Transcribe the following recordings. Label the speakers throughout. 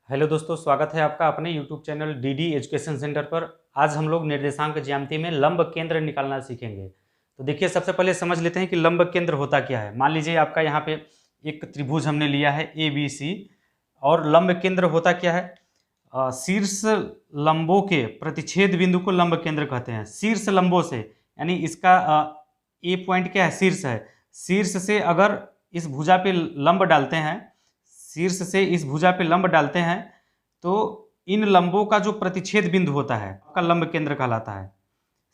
Speaker 1: Hello दोस्तों, स्वागत है आपका अपने YouTube channel DD education centre पर। आज हम लोग निर्देशांक ज्यामिति में लंब केंद्र निकालना सीखेंगे। तो देखिए, सबसे पहले समझ लेते हैं कि लंब केंद्र होता क्या है। मान लीजिए आपका यहाँ पे एक त्रिभुज हमने लिया है ए बी सी, और लंब केंद्र होता क्या है। शीर्ष लंबों के प्रतिच्छेद बिंदु को लंब केंद्र कहते हैं। शीर्ष लंबों से यानी इसका ए पॉइंट क्या है, शीर्ष है। शीर्ष से अगर इस भुजा पे लंब डालते हैं, शीर्ष से इस भुजा पे लंब डालते हैं, तो इन लंबों का जो प्रतिच्छेद बिंदु होता है आपका लंब केंद्र कहलाता है।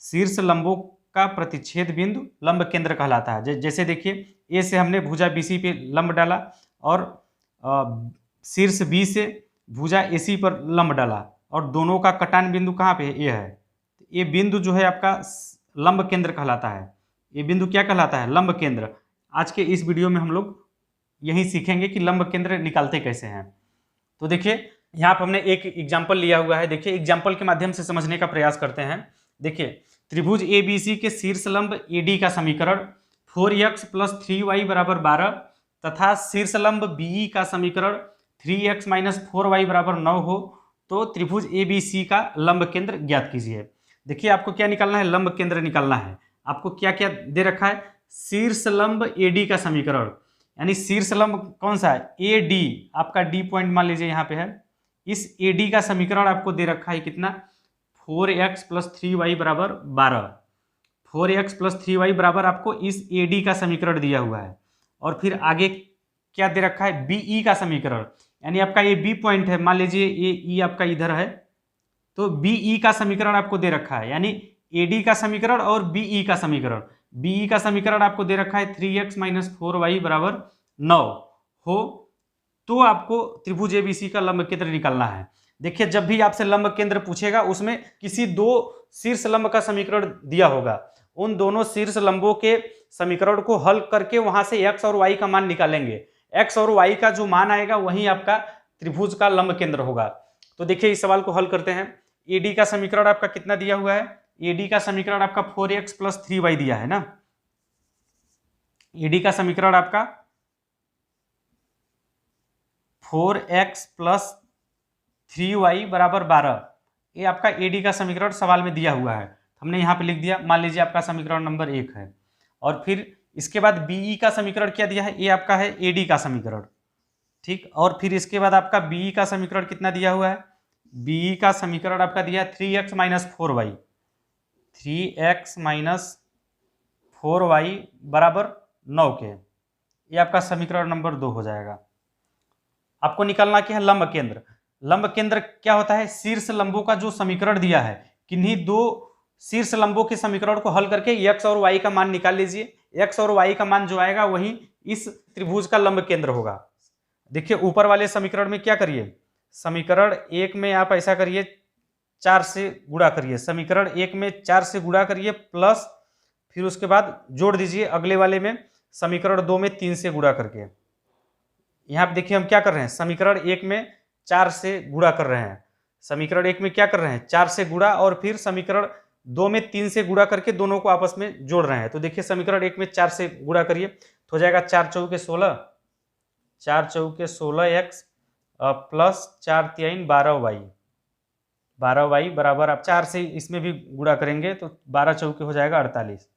Speaker 1: शीर्ष लंबों का प्रतिच्छेद बिंदु लंब केंद्र कहलाता है। जैसे देखिए, ए से हमने भुजा बीसी पे लंब डाला और शीर्ष बी से भुजा एसी पर लंब डाला, और दोनों का कटान बिंदु कहाँ पे है, ए है। ये बिंदु जो है आपका लंब केंद्र कहलाता है। ये बिंदु क्या कहलाता है, लंब केंद्र। आज के इस वीडियो में हम लोग यही सीखेंगे कि लंब केंद्र निकालते कैसे हैं। तो देखिए, यहाँ पर हमने एक एग्जाम्पल लिया हुआ है। देखिए, एग्जाम्पल के माध्यम से समझने का प्रयास करते हैं। देखिए, त्रिभुज ए बी सी के शीर्ष लंब ए डी का समीकरण 4x + 3y = 12 तथा शीर्ष लंब बी का समीकरण 3x - 4y = 9 हो तो त्रिभुज ए बी सी का लंब केंद्र ज्ञात कीजिए। देखिए, आपको क्या निकालना है, लंब केंद्र निकालना है। आपको क्या क्या दे रखा है, शीर्ष लंब ए डी का समीकरण, यानी शीर्ष लंब कौन सा है, ए डी। आपका डी पॉइंट मान लीजिए यहाँ पे है। इस ए डी का समीकरण आपको दे रखा है कितना, 4x + 3y = 12। 4x + 3y बराबर आपको इस ए डी का समीकरण दिया हुआ है। और फिर आगे क्या दे रखा है, बी ई का समीकरण, यानी आपका ये बी पॉइंट है। मान लीजिए ये ई आपका इधर है, तो बी ई का समीकरण आपको दे रखा है, यानी ए डी का समीकरण और बी ई का समीकरण। बी का समीकरण आपको दे रखा है 3x - 4y = 9 हो तो आपको त्रिभुज एबीसी का लंब केंद्र निकालना है। देखिए, जब भी आपसे लंब केंद्र पूछेगा उसमें किसी दो शीर्ष लंब का समीकरण दिया होगा। उन दोनों शीर्ष लंबों के समीकरण को हल करके वहां से x और y का मान निकालेंगे। x और y का जो मान आएगा वही आपका त्रिभुज का लंब केंद्र होगा। तो देखिए, इस सवाल को हल करते हैं। ए डी का समीकरण आपका कितना दिया हुआ है, ए डी का समीकरण आपका 4x + 3y दिया है ना। ए डी का समीकरण आपका 4x + 3y = 12। ये आपका ए डी का समीकरण सवाल में दिया हुआ है, हमने यहाँ पे लिख दिया। मान लीजिए आपका समीकरण नंबर 1 है। और फिर इसके बाद बीई का समीकरण क्या दिया है, ये आपका है ए डी का समीकरण, ठीक। और फिर इसके बाद आपका बीई का समीकरण कितना दिया हुआ है, बीई का समीकरण आपका दिया 3x - 4y, 3x - 4y = 9 के। ये आपका समीकरण नंबर 2 हो जाएगा। आपको निकालना क्या है, लंब केंद्र। लंब केंद्र क्या होता है, शीर्ष लंबों का जो समीकरण दिया है, किन्हीं दो शीर्ष लंबों के समीकरण को हल करके x और y का मान निकाल लीजिए। x और y का मान जो आएगा वही इस त्रिभुज का लंब केंद्र होगा। देखिए, ऊपर वाले समीकरण में क्या करिए, समीकरण 1 में आप ऐसा करिए, 4 से गुणा करिए। समीकरण 1 में 4 से गुणा करिए, प्लस फिर उसके बाद जोड़ दीजिए अगले वाले में समीकरण 2 में 3 से गुणा करके। यहाँ पे देखिए हम क्या कर रहे हैं, समीकरण 1 में 4 से गुणा कर रहे हैं। समीकरण 1 में क्या कर रहे हैं, 4 से गुणा, और फिर समीकरण 2 में 3 से गुणा करके दोनों को आपस में जोड़ रहे हैं। तो देखिए, समीकरण 1 में 4 से गुणा करिए तो हो जाएगा 4 चौके 16, 4 चौके 16x प्लस 4 3 12y, 12y बराबर आप 4 से इसमें भी गुणा करेंगे तो 12 चौके हो जाएगा 48,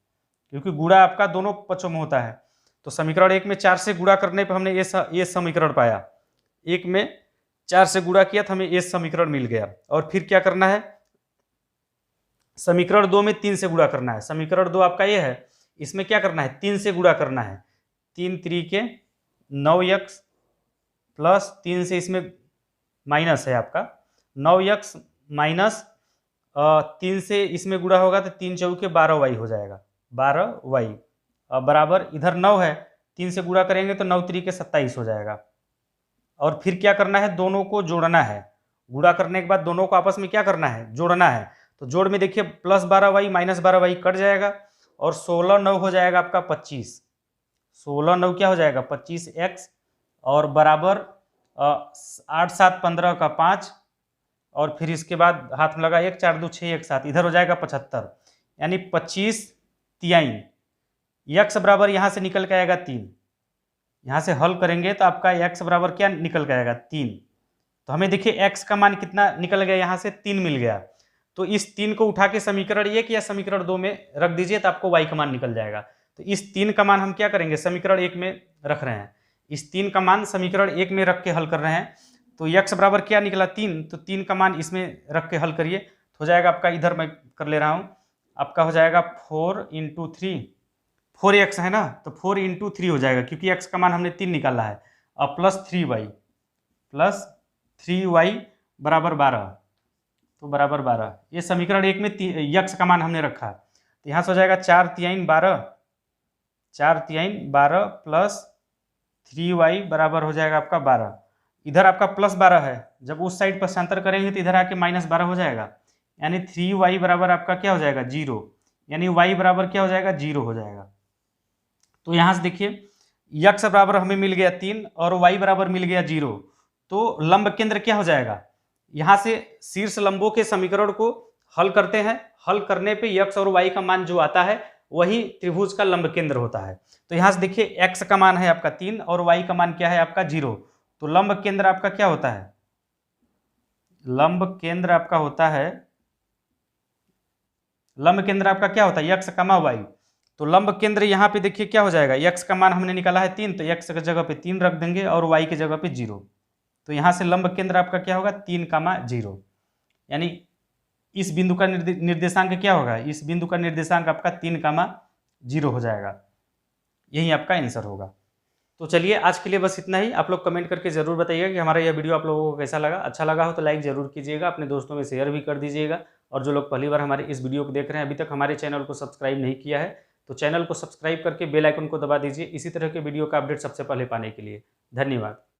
Speaker 1: क्योंकि गुणा आपका दोनों पक्षों में होता है। तो समीकरण 1 में 4 से गुणा करने पर हमने ये समीकरण पाया। 1 में 4 से गुणा किया तो हमें ये समीकरण मिल गया। और फिर क्या करना है, समीकरण 2 में 3 से गुणा करना है। समीकरण 2 आपका ये है, इसमें क्या करना है, 3 से गुणा करना है। 3 3 9x प्लस 3 से इसमें माइनस है आपका 9x माइनस 3 से इसमें गुणा होगा तो 3 चौके 12y हो जाएगा, 12y बराबर इधर 9 है, 3 से गुणा करेंगे तो 9 3 27 हो जाएगा। और फिर क्या करना है, दोनों को जोड़ना है। गुणा करने के बाद दोनों को आपस में क्या करना है, जोड़ना है। तो जोड़ में देखिए plus 12y minus 12y cut जाएगा, और 16 9 हो जाएगा आपका 25। 16 9 क्या हो जाएगा, 25x, और बराबर 8 7 15 का 5, और फिर इसके बाद हाथ में लगा 1 4 2 6 1 7, इधर हो जाएगा 75, यानी 25 तिहाई। x बराबर यहाँ से निकल के आएगा 3, यहाँ से हल करेंगे तो आपका x बराबर क्या निकल के आएगा, 3। तो हमें देखिए x का मान कितना निकल गया, यहाँ से 3 मिल गया। तो इस 3 को उठा के समीकरण 1 या समीकरण 2 में रख दीजिए तो आपको y का मान निकल जाएगा। तो इस 3 का मान हम क्या करेंगे, समीकरण 1 में रख रहे हैं। इस 3 का मान समीकरण 1 में रख के हल कर रहे हैं। तो x बराबर क्या निकला 3, तो 3 का मान इसमें रख के हल करिए तो हो जाएगा आपका, इधर मैं कर ले रहा हूँ, आपका हो जाएगा 4 × 3, 4x है ना, तो 4 × 3 हो जाएगा क्योंकि x का मान हमने 3 निकाला है। अब प्लस 3y बराबर 12, तो बराबर 12, ये समीकरण 1 में x का मान हमने रखा। तो यहाँ से हो जाएगा 4×3 12 प्लस 3y बराबर हो जाएगा आपका 12। इधर आपका प्लस 12 है, जब उस साइड पक्षांतर करेंगे तो इधर आके -12 हो जाएगा, यानी 3y बराबर आपका क्या हो जाएगा 0, यानी y बराबर क्या हो जाएगा 0 हो जाएगा। तो यहाँ से देखिए x बराबर हमें मिल गया 3 और y बराबर मिल गया 0, तो लंब केंद्र क्या हो जाएगा, यहाँ से शीर्ष लंबों के समीकरण को हल करते हैं, हल करने पे x और y का मान जो आता है वही त्रिभुज का लंब केंद्र होता है। तो यहाँ से देखिए x का मान है आपका 3 और y का मान क्या है आपका 0, तो लंब केंद्र आपका क्या होता है, लंब केंद्र आपका होता है x, y। तो लंब केंद्र यहाँ पे देखिए क्या हो जाएगा, x का मान हमने निकाला है 3, तो x की जगह पे 3 रख देंगे और y की जगह पे 0। तो यहाँ से लंब केंद्र आपका क्या होगा 3, 0, यानी इस बिंदु का निर्देशांक क्या होगा, इस बिंदु का निर्देशांक आपका 3, 0 हो जाएगा। यही आपका आंसर होगा। तो चलिए आज के लिए बस इतना ही। आप लोग कमेंट करके ज़रूर बताइएगा कि हमारा यह वीडियो आप लोगों को कैसा लगा। अच्छा लगा हो तो लाइक ज़रूर कीजिएगा, अपने दोस्तों में शेयर भी कर दीजिएगा। और जो लोग पहली बार हमारे इस वीडियो को देख रहे हैं, अभी तक हमारे चैनल को सब्सक्राइब नहीं किया है, तो चैनल को सब्सक्राइब करके बेल आइकन को दबा दीजिए इसी तरह के वीडियो का अपडेट सबसे पहले पाने के लिए। धन्यवाद।